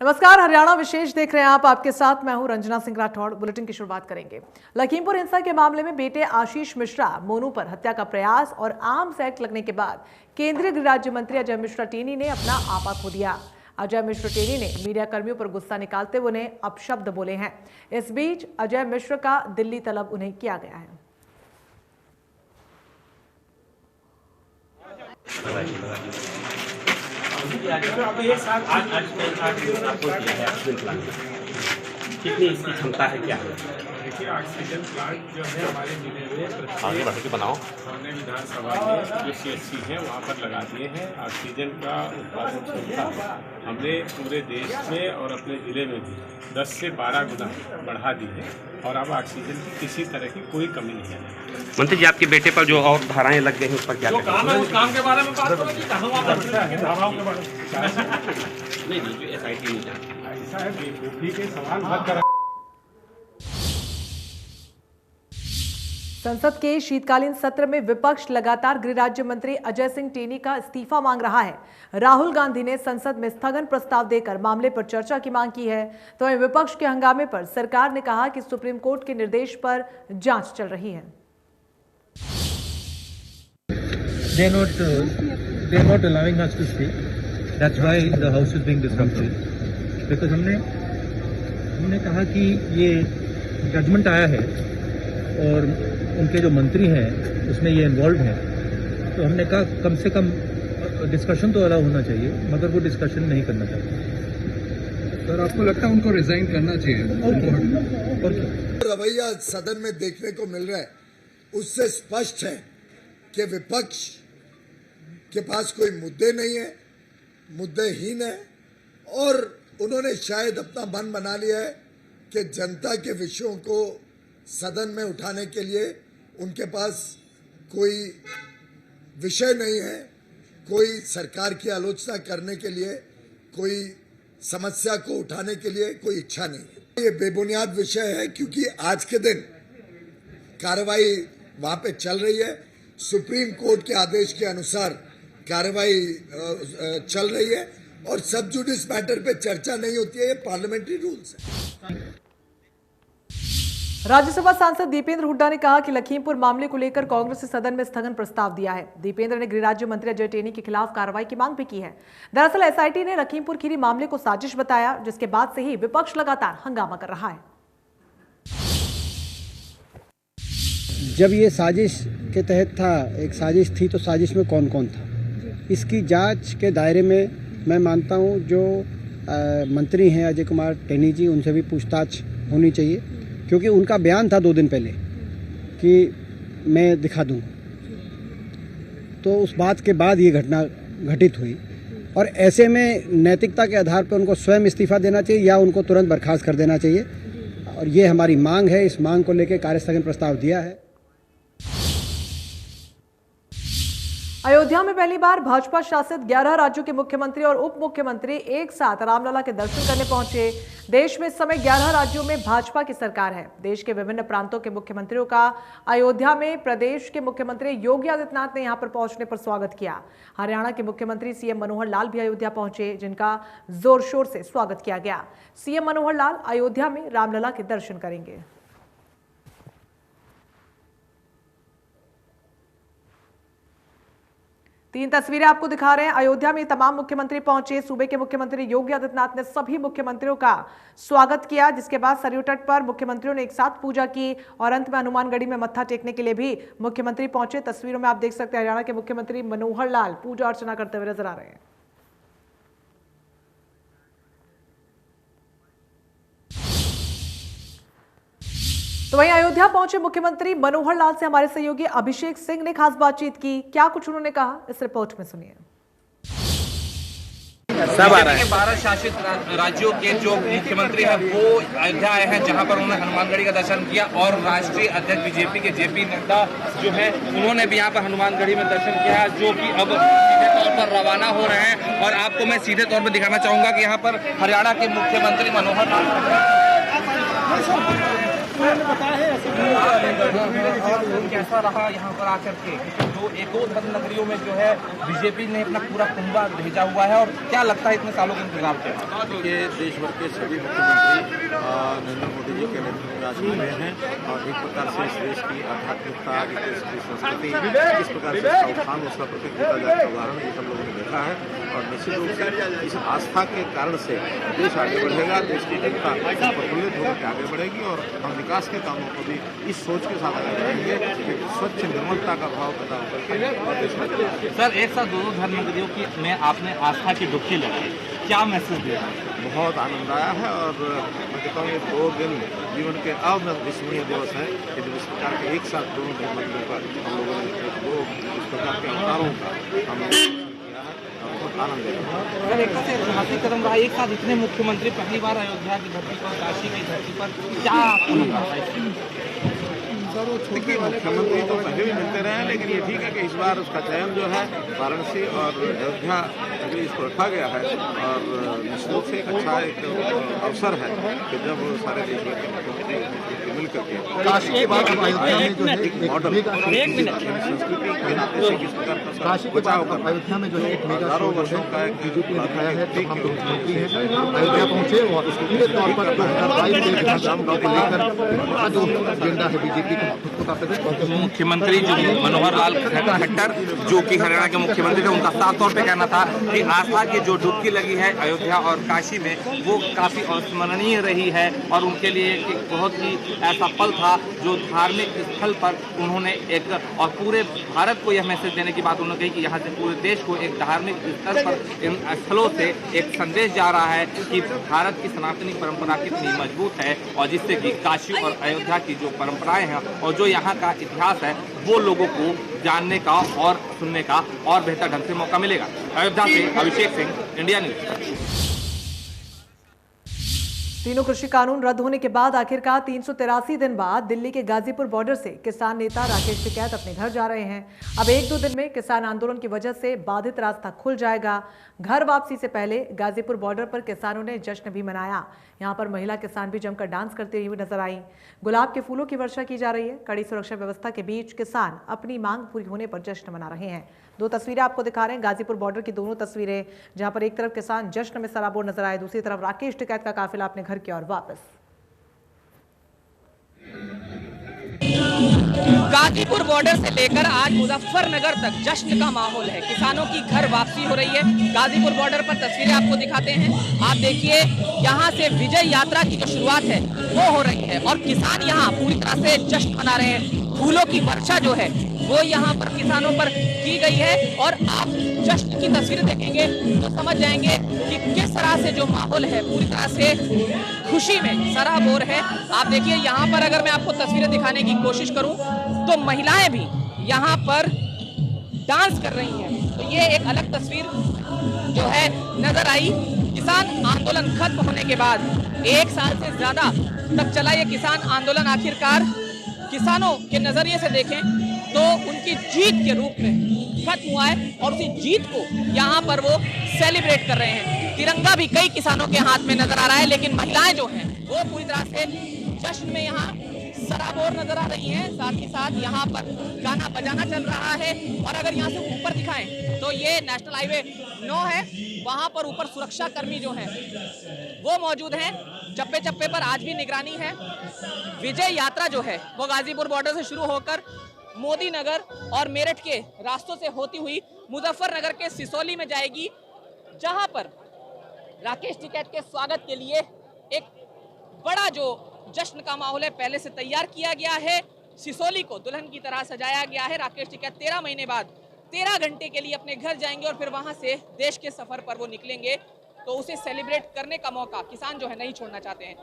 नमस्कार, हरियाणा विशेष देख रहे हैं आप। आपके साथ मैं हूं रंजना सिंह राठौड़। बुलेटिन की शुरुआत करेंगे। लखीमपुर हिंसा के मामले में बेटे आशीष मिश्रा मोनू पर हत्या का प्रयास और आर्म्स एक्ट लगने के बाद केंद्रीय गृह राज्य मंत्री अजय मिश्रा टेनी ने अपना आपा खो दिया। अजय मिश्रा टेनी ने मीडिया कर्मियों पर गुस्सा निकालते हुए उन्हें अपशब्द बोले हैं। इस बीच अजय मिश्रा का दिल्ली तलब उन्हें किया गया है। कितनी इसकी क्षमता है, क्या देखिए, ऑक्सीजन प्लांट जो है हमारे जिले में आगे बढ़ के बनाओ। हमने विधानसभा में जो CHC है वहाँ पर लगा दिए हैं। ऑक्सीजन का उत्पादन क्षमता हमने पूरे देश में और अपने जिले में भी 10 से 12 गुना बढ़ा दी है और अब ऑक्सीजन की किसी तरह की कोई कमी नहीं है। मंत्री जी, आपके बेटे पर जो और धाराएं लग गई हैं उस पर क्या काम है, उस काम के बारे में बात करो कि कहाँ धाराओं के बारे में नहीं, जो SIT नहीं जानती ऐसा है, बेवकूफ़ी के सवाल मत करा। संसद के शीतकालीन सत्र में विपक्ष लगातार गृह राज्य मंत्री अजय सिंह टेनी का इस्तीफा मांग रहा है। राहुल गांधी ने संसद में स्थगन प्रस्ताव देकर मामले पर चर्चा की मांग की है, तो विपक्ष के हंगामे पर सरकार ने कहा कि सुप्रीम कोर्ट के निर्देश पर जांच चल रही है। They are not allowing us to speak. That's why the house is being disrupted. Because हमने कहा कि ये जजमेंट आया है और उनके जो मंत्री हैं उसमें ये इन्वॉल्व हैं, तो हमने कहा कम से कम डिस्कशन तो अलाउ होना चाहिए, मगर वो डिस्कशन नहीं करना चाहिए। सर, आपको लगता है उनको रिजाइन करना चाहिए? और क्या रवैया सदन में देखने को मिल रहा है, उससे स्पष्ट है कि विपक्ष के पास कोई मुद्दे नहीं है, मुद्देहीन है और उन्होंने शायद अपना मन बना लिया है कि जनता के विषयों को सदन में उठाने के लिए उनके पास कोई विषय नहीं है, कोई सरकार की आलोचना करने के लिए, कोई समस्या को उठाने के लिए कोई इच्छा नहीं है। ये बेबुनियाद विषय है क्योंकि आज के दिन कार्रवाई वहाँ पे चल रही है। सुप्रीम कोर्ट के आदेश के अनुसार कार्रवाई चल रही है और सब जुडिस मैटर पे चर्चा नहीं होती है, ये पार्लियामेंट्री रूल्स है। राज्यसभा सांसद दीपेंद्र हुड्डा ने कहा कि लखीमपुर मामले को लेकर कांग्रेस ने सदन में स्थगन प्रस्ताव दिया है। दीपेंद्र ने गृह राज्य मंत्री अजय टेनी के खिलाफ कार्रवाई की मांग भी की है। दरअसल SIT ने लखीमपुर खीरी मामले को साजिश बताया, जिसके बाद से ही विपक्ष लगातार हंगामा कर रहा है। जब ये साजिश के तहत था, एक साजिश थी, तो साजिश में कौन कौन था, इसकी जांच के दायरे में मैं मानता हूँ जो मंत्री हैं अजय कुमार टेनी जी, उनसे भी पूछताछ होनी चाहिए, क्योंकि उनका बयान था 2 दिन पहले कि मैं दिखा दूँ, तो उस बात के बाद ये घटना घटित हुई और ऐसे में नैतिकता के आधार पर उनको स्वयं इस्तीफा देना चाहिए या उनको तुरंत बर्खास्त कर देना चाहिए और ये हमारी मांग है। इस मांग को लेकर कार्यस्थगन प्रस्ताव दिया है। अयोध्या में पहली बार भाजपा शासित 11 राज्यों के मुख्यमंत्री और उप मुख्यमंत्री एक साथ रामलला के दर्शन करने पहुंचे। देश में इस समय 11 राज्यों में भाजपा की सरकार है। देश के विभिन्न प्रांतों के मुख्यमंत्रियों का अयोध्या में प्रदेश के मुख्यमंत्री योगी आदित्यनाथ ने यहां पर पहुंचने पर स्वागत किया। हरियाणा के मुख्यमंत्री CM मनोहर लाल भी अयोध्या पहुंचे, जिनका जोर शोर से स्वागत किया गया। CM मनोहर लाल अयोध्या में रामलला के दर्शन करेंगे। तीन तस्वीरें आपको दिखा रहे हैं। अयोध्या में तमाम मुख्यमंत्री पहुंचे। सूबे के मुख्यमंत्री योगी आदित्यनाथ ने सभी मुख्यमंत्रियों का स्वागत किया, जिसके बाद सरयू तट पर मुख्यमंत्रियों ने एक साथ पूजा की और अंत में हनुमानगढ़ी में मत्था टेकने के लिए भी मुख्यमंत्री पहुंचे। तस्वीरों में आप देख सकते हैं हरियाणा के मुख्यमंत्री मनोहर लाल पूजा अर्चना करते हुए नजर आ रहे हैं। तो वहीं अयोध्या पहुंचे मुख्यमंत्री मनोहर लाल से हमारे सहयोगी अभिषेक सिंह ने खास बातचीत की। क्या कुछ उन्होंने कहा, इस रिपोर्ट में सुनिए। सब आ रहा है। 12 शासित राज्यों के जो मुख्यमंत्री हैं वो अयोध्या आए हैं, जहां पर उन्होंने हनुमानगढ़ी का दर्शन किया और राष्ट्रीय अध्यक्ष बीजेपी के JP नड्डा जो है उन्होंने भी यहां पर हनुमानगढ़ी में दर्शन किया, जो कि अब सीधे तौर पर रवाना हो रहे हैं। और आपको मैं सीधे तौर पर दिखाना चाहूंगा कि यहाँ पर हरियाणा के मुख्यमंत्री मनोहर कैसा रहा यहाँ पर आकर के? जो एक दो धर्म नगरियों में जो है बीजेपी ने अपना पूरा कुंभा भेजा हुआ है, और क्या लगता है इतने सालों के इंतजार के बाद? देखिए, देश भर के सभी मुख्यमंत्री नरेंद्र मोदी जी के नेतृत्व में आज मिले हैं और एक प्रकार से इस देश की आध्यात्मिकता, इस देश की संस्कृति, किस प्रकार से इसका उत्थान, उसका प्रतीक दिया जाता है उदाहरण ये सब लोगों ने देखा है। और निश्चित रूप से इस आस्था के कारण से देश आगे बढ़ेगा, देश की जनता प्रफुल्लित होकर आगे बढ़ेगी और हम विकास के कामों को भी इस सोच के साथ आगे बढ़ेंगे कि स्वच्छ निर्मलता का भाव पैदा होकर देश में चलेगा। सर, एक साथ दो धर्म नगरियों की में आपने आस्था की डुबकी लगाई, क्या मैसेज दिया? बहुत आनंद आया है और मैं कहता हूँ ये 2 दिन जीवन के अविस्मरणीय दिवस है कि जब इस प्रकार के एक साथ दोनों धर्म मंदिरों पर हम लोगों ने दो इस प्रकार के अवतारों का हम किया है, बहुत आनंद है। सर, एक से ऐतिहासिक कदम रहा, एक साथ इतने मुख्यमंत्री पहली बार अयोध्या की धरती पर, काशी की धरती पर, क्या आपको लग रहा है? देखिए, मुख्यमंत्री तो पहले भी मिलते रहे हैं, लेकिन ये ठीक है कि इस बार उसका चयन जो है वाराणसी और अयोध्या इसको रखा गया है और निश्चित रूप से एक अच्छा एक अवसर है कि जब सारे देश भर के मुख्यमंत्री मिल करके काशी के बाद अयोध्या में जो है एक मॉडल संस्कृति के नाते से किस प्रकार का बचाव कर अयोध्या में जो है एक हजारों वर्षों का एक बीजेपी ने दिखाया है कि हम मुख्यमंत्री हैं, अयोध्या पहुंचे और सीधे तौर पर 2022 के विधानसभा चुनाव को लेकर जो एजेंडा है बीजेपी मुख्यमंत्री जो मनोहर लाल खट्टर जो कि हरियाणा के मुख्यमंत्री थे, उनका साफ तौर पे कहना था कि आस्था की जो डुबकी लगी है अयोध्या और काशी में वो काफी अविस्मरणीय रही है और उनके लिए एक बहुत ही ऐसा पल था जो धार्मिक स्थल पर उन्होंने एक और पूरे भारत को यह मैसेज देने की बात उन्होंने कही कि यहाँ से पूरे देश को एक धार्मिक स्तर पर इन स्थलों से एक संदेश जा रहा है कि भारत की सनातनी परंपरा कितनी मजबूत है और जिससे कि काशी और अयोध्या की जो परंपराएं हैं और जो यहाँ का इतिहास है वो लोगों को जानने का और सुनने का और बेहतर ढंग से मौका मिलेगा। अयोध्या से अभिषेक सिंह, इंडिया न्यूज। तीनों कृषि कानून रद्द होने के बाद आखिरकार 383 दिन बाद दिल्ली के गाजीपुर बॉर्डर से किसान नेता राकेश टिकैत अपने घर जा रहे हैं। अब 1-2 दिन में किसान आंदोलन की वजह से बाधित रास्ता खुल जाएगा। घर वापसी से पहले गाजीपुर बॉर्डर पर किसानों ने जश्न भी मनाया। यहां पर महिला किसान भी जमकर डांस करते हुए नजर आई। गुलाब के फूलों की वर्षा की जा रही है। कड़ी सुरक्षा व्यवस्था के बीच किसान अपनी मांग पूरी होने पर जश्न मना रहे हैं। 2 तस्वीरें आपको दिखा रहे हैं, गाजीपुर बॉर्डर की दोनों तस्वीरें, जहां पर एक तरफ किसान जश्न में सराबोर नजर आए, दूसरी तरफ राकेश टिकैत का काफिला अपने घर की ओर वापस। गाजीपुर बॉर्डर से लेकर आज मुजफ्फरनगर तक जश्न का माहौल है। किसानों की घर वापसी हो रही है। गाजीपुर बॉर्डर पर तस्वीरें आपको दिखाते हैं। आप देखिए, यहाँ से विजय यात्रा की जो शुरुआत है वो हो रही है और किसान यहाँ पूरी तरह से जश्न मना रहे हैं। फूलों की वर्षा जो है वो यहाँ पर किसानों पर की गई है और आप जश्न की तस्वीरें देखेंगे तो समझ जाएंगे कि किस तरह से जो माहौल है पूरी तरह से खुशी में सराबोर है। आप देखिए, यहाँ पर अगर मैं आपको तस्वीरें दिखाने की कोशिश करूं तो महिलाएं भी यहाँ पर डांस कर रही हैं। तो ये एक अलग तस्वीर जो है नजर आई। किसान आंदोलन खत्म होने के बाद 1 साल से ज्यादा तक चला ये किसान आंदोलन आखिरकार किसानों के नजरिए से देखें तो उनकी जीत के रूप में खत्म हुआ है और उसी जीत को यहाँ पर वो सेलिब्रेट कर रहे हैं। तिरंगा भी कई किसानों के हाथ में नजर आ रहा है, लेकिन महिलाएं जो हैं वो पूरी तरह से जश्न में यहाँ सराबोर नजर आ रही हैं। साथ ही साथ यहाँ पर गाना बजाना चल रहा है और अगर यहाँ से ऊपर दिखाएं तो ये नेशनल हाईवे 9 है। वहाँ पर ऊपर सुरक्षा कर्मी जो हैं वो मौजूद हैं। चप्पे चप्पे पर आज भी निगरानी है। विजय यात्रा जो है वो गाजीपुर बॉर्डर से शुरू होकर मोदी नगर और मेरठ के रास्तों से होती हुई मुजफ्फरनगर के सिसोली में जाएगी, जहां पर राकेश टिकैत के स्वागत के लिए एक बड़ा जो जश्न का माहौल है पहले से तैयार किया गया है। सिसोली को दुल्हन की तरह सजाया गया है। राकेश टिकैत 13 महीने बाद 13 घंटे के लिए अपने घर जाएंगे और फिर वहां से देश के सफर पर वो निकलेंगे, तो उसे सेलिब्रेट करने का मौका किसान जो है नहीं छोड़ना चाहते हैं।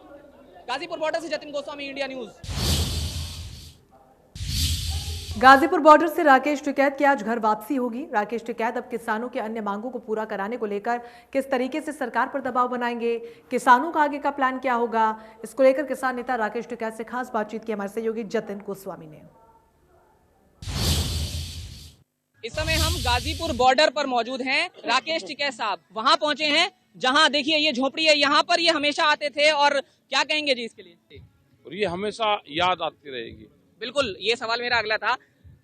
गाजीपुर बॉर्डर से Jatin Goswami, India news. Ghazipur border से राकेश टिकैत की आज घर वापसी होगी। राकेश टिकैत अब किसानों के अन्य मांगों को पूरा कराने को लेकर किस तरीके से सरकार पर दबाव बनाएंगे, किसानों का आगे का प्लान क्या होगा, इसको लेकर किसान नेता राकेश टिकैत से खास बातचीत की हमारे सहयोगी जतिन गोस्वामी ने। इस समय हम गाजीपुर बॉर्डर पर मौजूद हैं। राकेश टिकैत साहब वहां पहुंचे हैं जहां देखिए ये झोपड़ी है, यहाँ पर ये हमेशा आते थे और क्या कहेंगे जी इसके लिए? और ये हमेशा याद आती रहेगी। बिल्कुल, ये सवाल मेरा अगला था।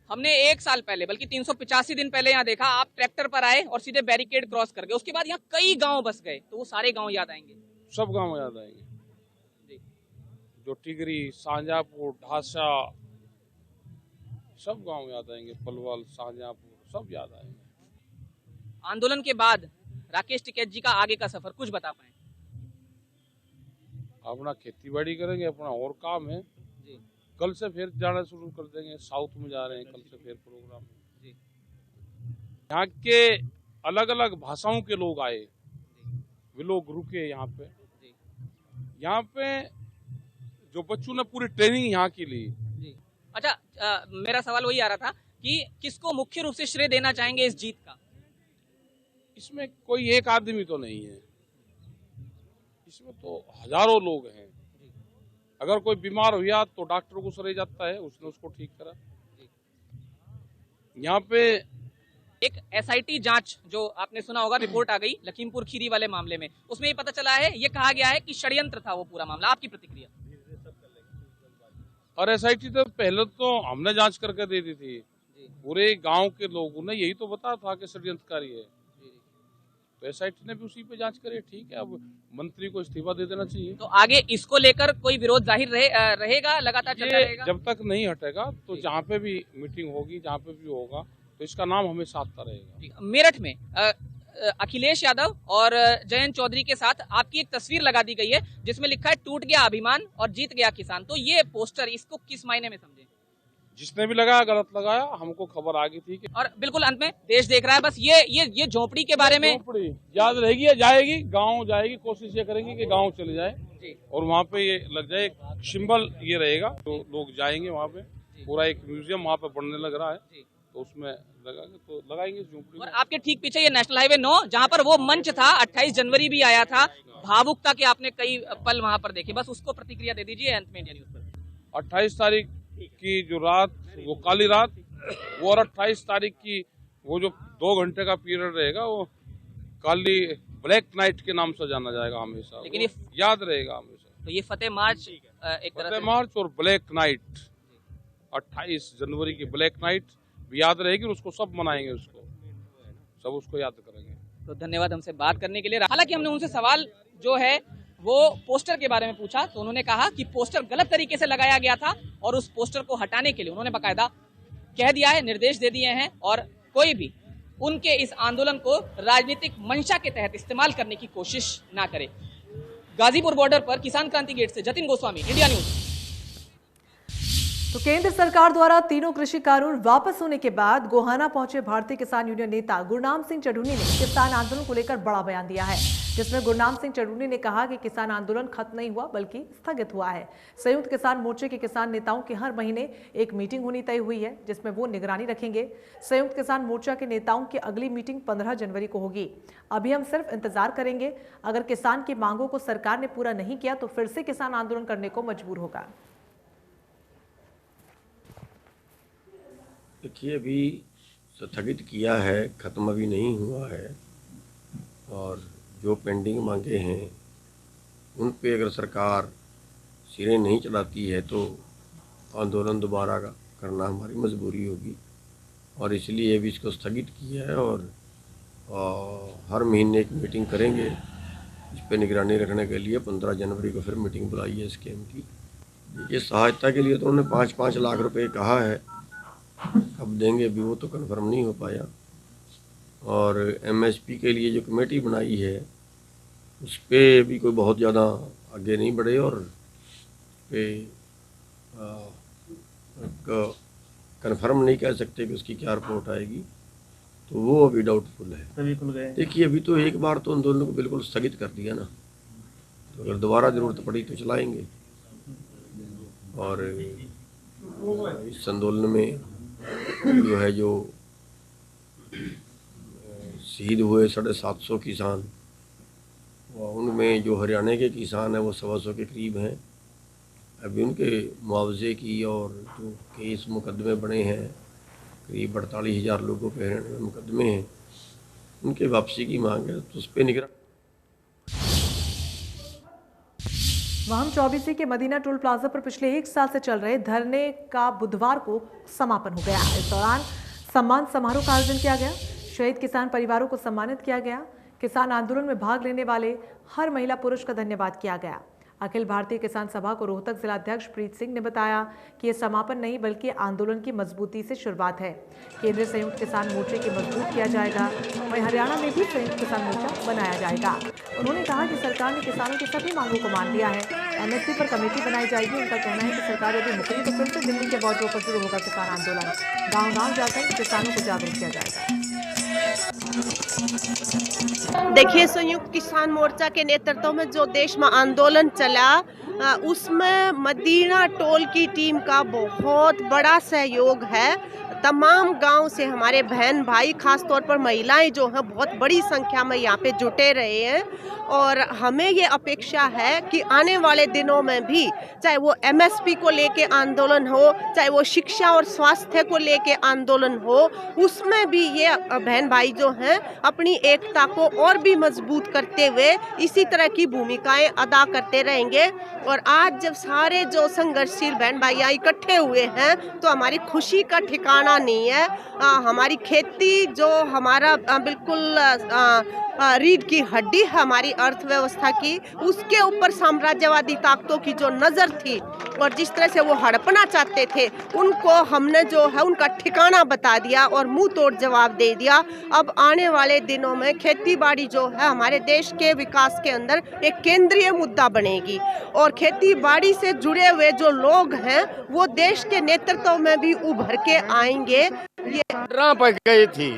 हमने 1 साल पहले बल्कि 385 दिन पहले यहाँ देखा, आप ट्रैक्टर पर आए और सीधे बैरिकेड क्रॉस कर गए। उसके बाद यहाँ कई गांव बस गए, तो वो सारे गांव याद आएंगे? सब गांव याद आएंगे जी। जो टिगरी, सांजापुर, ढासा, सब गांव याद आएंगे। पलवल, सांजापुर, सब याद आएंगे। आंदोलन के बाद राकेश टिकैत जी का आगे का सफर कुछ बता पाए? अपना खेती बाड़ी करेंगे, अपना और काम है जी। कल से फिर जाना शुरू कर देंगे। साउथ में जा रहे हैं कल से फिर प्रोग्राम जी। यहाँ के अलग अलग भाषाओं के लोग आए, वे लोग रुके यहाँ पे। यहाँ पे जो बच्चों ने पूरी ट्रेनिंग यहाँ की ली। अच्छा, मेरा सवाल वही आ रहा था कि किसको मुख्य रूप से श्रेय देना चाहेंगे इस जीत का? इसमें कोई एक आदमी तो नहीं है, इसमें तो हजारों लोग हैं। अगर कोई बीमार हुआ तो डॉक्टर को श्रेय जाता है, उसने उसको ठीक करा। यहाँ पे एक एसआईटी जांच जो आपने सुना होगा, रिपोर्ट आ गई लखीमपुर खीरी वाले मामले में, उसमें ये पता चला है, ये कहा गया है कि षड्यंत्र था वो पूरा मामला। आपकी प्रतिक्रिया? और एसआईटी तो पहले तो हमने जांच करके दे दी थी, पूरे गांव के लोगों ने यही तो बताया था कि षड्यंत्रकारी है, तो एसआईटी ने भी उसी पे जांच करी। ठीक है, अब मंत्री को इस्तीफा दे देना चाहिए। तो आगे इसको लेकर कोई विरोध जाहिर रहेगा, लगातार चलता रहेगा? जब तक नहीं हटेगा तो जहाँ पे भी मीटिंग होगी, जहाँ पे भी होगा, तो इसका नाम हमेशा आता रहेगा। मेरठ में अखिलेश यादव और जयंत चौधरी के साथ आपकी एक तस्वीर लगा दी गई है जिसमें लिखा है टूट गया अभिमान और जीत गया किसान। तो ये पोस्टर, इसको किस मायने में समझे? जिसने भी लगाया गलत लगाया, हमको खबर आ गई थी कि। और बिल्कुल अंत में देश देख रहा है, बस ये झोपड़ी के बारे में झोपड़ी याद रहेगी या जाएगी, गांव जाएगी, कोशिश ये करेंगे कि गांव चले जाए और वहाँ पे ये लग जाए, एक सिंबल ये रहेगा, तो लोग जाएंगे वहाँ पे। पूरा एक म्यूजियम वहाँ पे बनने लग रहा है, तो उसमें लगाएंगे, तो लगाएंगे झोपड़ी। और आपके ठीक पीछे ये नेशनल हाईवे 9 जहाँ पर वो मंच था, 28 जनवरी भी आया था, भावुकता के आपने कई पल वहाँ पर देखे, बस उसको प्रतिक्रिया दे दीजिए अंत में इंडिया न्यूज पर। 28 तारीख की जो रात, वो काली रात, वो, और 28 तारीख की वो जो 2 घंटे का पीरियड रहेगा, वो काली ब्लैक नाइट के नाम से जाना जाएगा हमेशा। लेकिन ये याद रहेगा हमेशा। तो ये फतेह मार्च एक तरह फतेह मार्च और ब्लैक नाइट, 28 जनवरी की ब्लैक नाइट भी याद रहेगी, उसको सब मनाएंगे, उसको सब उसको याद करेंगे। तो धन्यवाद हमसे बात करने के लिए। हालांकि हमने उनसे सवाल जो है वो पोस्टर के बारे में पूछा, तो उन्होंने कहा कि पोस्टर गलत तरीके से लगाया गया था और उस पोस्टर को हटाने के लिए उन्होंने बाकायदा कह दिया है, निर्देश दे दिए हैं, और कोई भी उनके इस आंदोलन को राजनीतिक मंशा के तहत इस्तेमाल करने की कोशिश ना करे। गाजीपुर बॉर्डर पर किसान क्रांति गेट से जतिन गोस्वामी, इंडिया न्यूज। तो केंद्र सरकार द्वारा तीनों कृषि कानून वापस होने के बाद गोहाना पहुंचे भारतीय किसान यूनियन नेता गुरनाम सिंह चढ़ूनी ने किसान आंदोलन को लेकर बड़ा बयान दिया है, जिसमें गुरनाम सिंह चढ़ूनी ने कहा कि किसान आंदोलन खत्म नहीं हुआ बल्कि स्थगित हुआ है। संयुक्त किसान मोर्चे के किसान नेताओं की हर महीने एक मीटिंग होनी तय हुई है, जिसमें वो निगरानी रखेंगे। संयुक्त किसान मोर्चा के नेताओं की अगली मीटिंग 15 जनवरी को होगी। अभी हम सिर्फ इंतजार करेंगे, अगर किसान की मांगों को सरकार ने पूरा नहीं किया तो फिर से किसान आंदोलन करने को मजबूर होगा। देखिए, अभी स्थगित किया है, ख़त्म अभी नहीं हुआ है, और जो पेंडिंग मांगे हैं उन पे अगर सरकार सिरे नहीं चढ़ाती है तो आंदोलन दोबारा करना हमारी मजबूरी होगी, और इसलिए अभी इसको स्थगित किया है। और हर महीने एक मीटिंग करेंगे इस पे निगरानी रखने के लिए। 15 जनवरी को फिर मीटिंग बुलाई है स्कीम की। ये सहायता के लिए तो उन्होंने 5-5 लाख रुपए कहा है, कब देंगे अभी वो तो कन्फर्म नहीं हो पाया। और एमएसपी के लिए जो कमेटी बनाई है उस पर भी कोई बहुत ज़्यादा आगे नहीं बढ़े, और पे कन्फर्म नहीं कह सकते कि उसकी क्या रिपोर्ट आएगी, तो वो अभी डाउटफुल है। देखिए, अभी तो एक बार तो आंदोलन को बिल्कुल स्थगित कर दिया ना, तो अगर दोबारा ज़रूरत पड़ी तो चलाएंगे। और इस आंदोलन में जो है, जो शहीद हुए 750 किसान, उनमें जो हरियाणा के किसान हैं वो 125 के करीब हैं। अभी उनके मुआवजे की और जो केस मुकदमे बने हैं, करीब 48,000 लोगों पे हरियाणा में मुकदमे हैं, उनके वापसी की मांग है, तो उस पर निगरानी। वहम 24 के मदीना टोल प्लाजा पर पिछले 1 साल से चल रहे धरने का बुधवार को समापन हो गया। इस दौरान सम्मान समारोह का आयोजन किया गया। शहीद किसान परिवारों को सम्मानित किया गया। किसान आंदोलन में भाग लेने वाले हर महिला पुरुष का धन्यवाद किया गया। अखिल भारतीय किसान सभा को रोहतक जिलाध्यक्ष प्रीत सिंह ने बताया कि यह समापन नहीं बल्कि आंदोलन की मजबूती से शुरुआत है। केंद्रीय संयुक्त किसान मोर्चे की मजबूत किया जाएगा। वहीं हरियाणा में भी संयुक्त किसान मोर्चा बनाया जाएगा। उन्होंने कहा कि सरकार ने किसानों की सभी मांगों को मान लिया है। एमएसपी पर कमेटी बनाई जाएगी। उनका कहना है कि सरकार यदि मुकरी तो फिर से दिल्ली के बॉर्डरों पर शुरू होगा किसान आंदोलन। गाँव-गाँव जाकर किसानों को जागरूक किया जाएगा। देखिए, संयुक्त किसान मोर्चा के नेतृत्व में जो देश में आंदोलन चला उसमें मदीना टोल की टीम का बहुत बड़ा सहयोग है। तमाम गांव से हमारे बहन भाई, खास तौर पर महिलाएं जो हैं बहुत बड़ी संख्या में यहाँ पे जुटे रहे हैं और हमें ये अपेक्षा है कि आने वाले दिनों में भी चाहे वो एमएसपी को लेके आंदोलन हो, चाहे वो शिक्षा और स्वास्थ्य को लेके आंदोलन हो, उसमें भी ये बहन भाई जो हैं अपनी एकता को और भी मजबूत करते हुए इसी तरह की भूमिकाएं अदा करते रहेंगे। और आज जब सारे जो संघर्षशील बहन भाई इकट्ठे हुए हैं तो हमारी खुशी का ठिकाना नहीं है। हमारी खेती जो हमारा बिल्कुल रीढ़ की हड्डी है हमारी अर्थव्यवस्था की, उसके ऊपर साम्राज्यवादी ताकतों की जो नज़र थी और जिस तरह से वो हड़पना चाहते थे, उनको हमने जो है उनका ठिकाना बता दिया और मुंह तोड़ जवाब दे दिया। अब आने वाले दिनों में खेती बाड़ी जो है हमारे देश के विकास के अंदर एक केंद्रीय मुद्दा बनेगी और खेती बाड़ी से जुड़े हुए जो लोग हैं वो देश के नेतृत्व में भी उभर के आएंगे। ये पर गए थी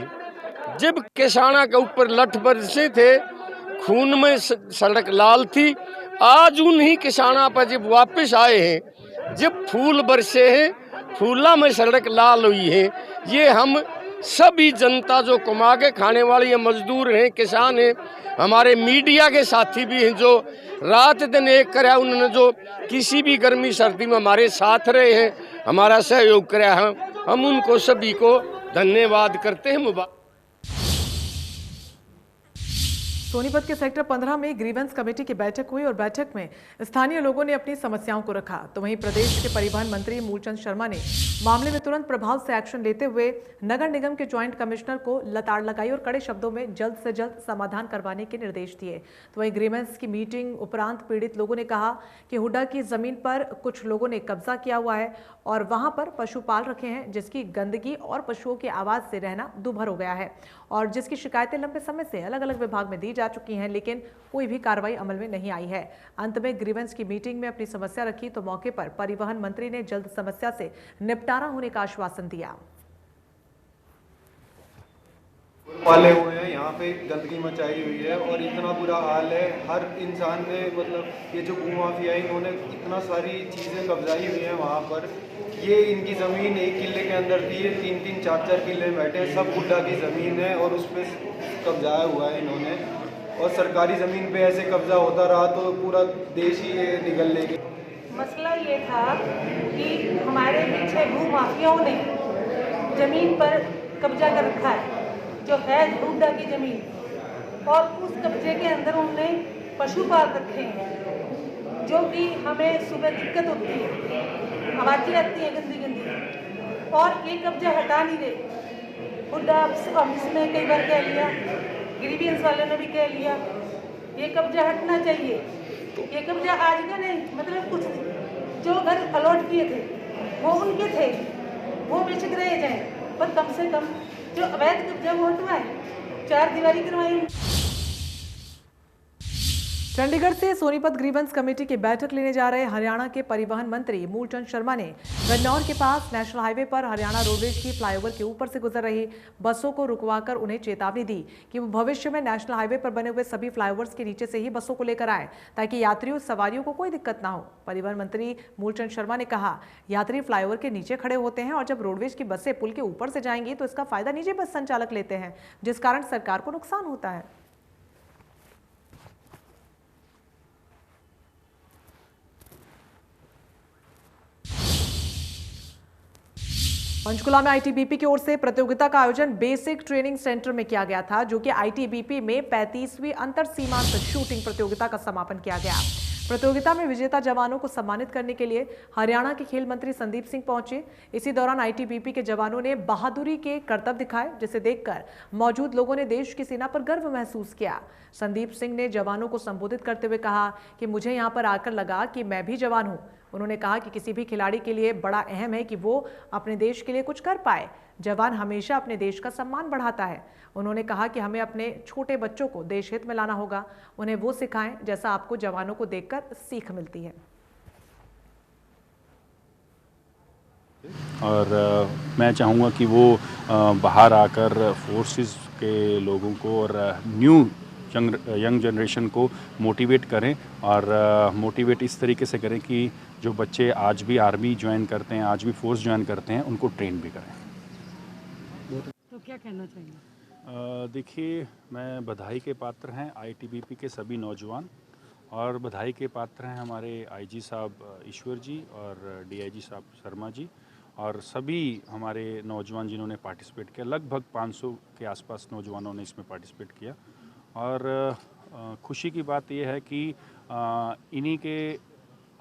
जब किसाना के ऊपर लठ बरसे थे, खून में सड़क लाल थी। आज उन्हीं किसाना पर जब वापस आए हैं, जब फूल बरसे हैं, फूला में सड़क लाल हुई है। ये हम सभी जनता जो कमा के खाने वाली मजदूर हैं, किसान हैं, हमारे मीडिया के साथी भी हैं जो रात दिन एक कराया, उन्होंने जो किसी भी गर्मी सर्दी में हमारे साथ रहे हैं, हमारा सहयोग कराया है, हम उनको सभी को धन्यवाद करते हैं। मुबारक। सोनीपत के सेक्टर 15 में ग्रीवेंस कमेटी की बैठक हुई और बैठक में स्थानीय लोगों ने अपनी समस्याओं को रखा। तो वहीं प्रदेश के परिवहन मंत्री मूलचंद शर्मा ने मामले में तुरंत प्रभाव से एक्शन लेते हुए नगर निगम के ज्वाइंट कमिश्नर को लताड़ लगाई और कड़े शब्दों में जल्द से जल्द समाधान करवाने के निर्देश दिए। तो वहीं ग्रीवेंस की मीटिंग उपरांत पीड़ित लोगों ने कहा कि हुड्डा की जमीन पर कुछ लोगों ने कब्जा किया हुआ है और वहां पर पशु पाल रखे हैं, जिसकी गंदगी और पशुओं की आवाज से रहना दूभर हो गया है और जिसकी शिकायतें लंबे समय से अलग अलग विभाग में दी जा चुकी हैं, लेकिन कोई भी कार्रवाई अमल में नहीं आई है। अंत में ग्रीवेंस की मीटिंग में अपनी समस्या रखी तो मौके पर परिवहन मंत्री ने जल्द समस्या से निपटारा होने का आश्वासन दिया। पाले हुए हैं, यहाँ पे गंदगी मचाई हुई है और इतना बुरा हाल है। हर इंसान ने मतलब ये जो भूमाफिया इन्होंने इतना सारी चीज़ें कब्जाई हुई हैं वहाँ पर। ये इनकी ज़मीन 1 किले के अंदर थी, ये 3-3, 4-4 किले में बैठे हैं। सब हुड्डा की ज़मीन है और उस पर कब्जाया हुआ है इन्होंने। और सरकारी ज़मीन पे ऐसे कब्जा होता रहा तो पूरा देश ही ये निगल लेगी। मसला ये था कि हमारे पीछे भूमाफियाओं ने ज़मीन पर कब्जा कर रखा है, जो है हुड्डा की ज़मीन, और उस कब्जे के अंदर उन्होंने पशु पाल रखे हैं, जो कि हमें सुबह दिक्कत होती है, आवाज़ें आती हैं गंदी गंदी, और ये कब्जा हटा नहीं रहे। हुड्डा ऑफिस में कई बार कह लिया, ग्रीवेंस वाले ने भी कह लिया, ये कब्जा हटना चाहिए। ये कब्जा आज का नहीं, मतलब कुछ जो घर अलॉट किए थे वो उनके थे, वो बेशक रह जाए, पर कम से कम जो अवैध कब्जा वो हटवाए, 4 दीवारी करवाई। चंडीगढ़ से सोनीपत ग्रीवेंस कमेटी की बैठक लेने जा रहे हरियाणा के परिवहन मंत्री मूलचंद शर्मा ने गन्नौर के पास नेशनल हाईवे पर हरियाणा रोडवेज की फ्लाईओवर के ऊपर से गुजर रही बसों को रुकवाकर उन्हें चेतावनी दी कि वो भविष्य में नेशनल हाईवे पर बने हुए सभी फ्लाईओवर्स के नीचे से ही बसों को लेकर आए, ताकि यात्रियों सवारियों को कोई दिक्कत ना हो। परिवहन मंत्री मूलचंद शर्मा ने कहा, यात्री फ्लाईओवर के नीचे खड़े होते हैं और जब रोडवेज की बसें पुल के ऊपर से जाएंगी तो इसका फायदा निजी बस संचालक लेते हैं, जिस कारण सरकार को नुकसान होता है। पंचकुला में आईटीबीपी की ओर से प्रतियोगिता का आयोजन बेसिक ट्रेनिंग सेंटर में किया गया था, जो कि आईटीबीपी में 35वीं अंतर सीमांत शूटिंग प्रतियोगिता का समापन किया गया। प्रतियोगिता में विजेता जवानों को सम्मानित करने के लिए हरियाणा के खेल मंत्री संदीप सिंह पहुंचे। इसी दौरान आईटीबीपी के जवानों ने बहादुरी के करतब दिखाए, जिसे देखकर मौजूद लोगों ने देश की सेना पर गर्व महसूस किया। संदीप सिंह ने जवानों को संबोधित करते हुए कहा कि मुझे यहां पर आकर लगा कि मैं भी जवान हूं। उन्होंने कहा कि किसी भी खिलाड़ी के लिए बड़ा अहम है कि वो अपने देश के लिए कुछ कर पाए। जवान हमेशा अपने देश का सम्मान बढ़ाता है। उन्होंने कहा कि हमें अपने छोटे बच्चों को देश हित में लाना होगा, उन्हें वो सिखाएं जैसा आपको जवानों को देखकर सीख मिलती है। और मैं चाहूँगा कि वो बाहर आकर फोर्सेस के लोगों को और न्यू यंग जनरेशन को मोटिवेट करें, और मोटिवेट इस तरीके से करें कि जो बच्चे आज भी आर्मी ज्वाइन करते हैं, आज भी फोर्स ज्वाइन करते हैं, उनको ट्रेन भी करें। तो क्या कहना चाहिए? देखिए, मैं बधाई के पात्र हैं आईटीबीपी के सभी नौजवान, और बधाई के पात्र हैं हमारे आईजी साहब ईश्वर जी और डीआईजी साहब शर्मा जी, और सभी हमारे नौजवान जिन्होंने पार्टिसिपेट किया। लगभग 500 के आसपास नौजवानों ने इसमें पार्टिसिपेट किया। और खुशी की बात यह है कि इन्हीं के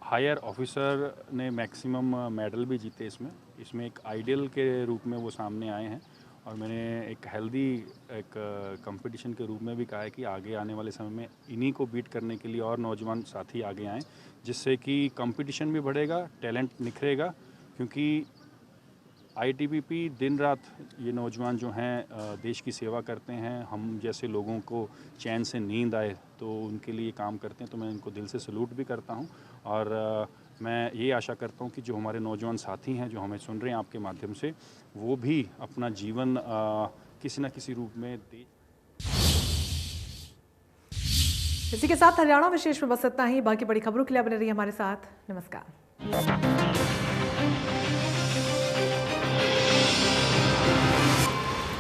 हायर ऑफिसर ने मैक्सिमम मेडल भी जीते। इसमें एक आइडियल के रूप में वो सामने आए हैं, और मैंने एक हेल्दी एक कंपटीशन के रूप में भी कहा है कि आगे आने वाले समय में इन्हीं को बीट करने के लिए और नौजवान साथी आगे आएँ, जिससे कि कंपटीशन भी बढ़ेगा, टैलेंट निखरेगा। क्योंकि आईटीबीपी दिन रात ये नौजवान जो हैं देश की सेवा करते हैं। हम जैसे लोगों को चैन से नींद आए तो उनके लिए काम करते हैं, तो मैं इनको दिल से सैल्यूट भी करता हूं। और मैं ये आशा करता हूं कि जो हमारे नौजवान साथी हैं जो हमें सुन रहे हैं आपके माध्यम से, वो भी अपना जीवन किसी न किसी रूप में दे। इसी के साथ हरियाणा विशेष में बस इतना ही। बाकी बड़ी खबरों के लिए बने रहिए हमारे साथ। नमस्कार।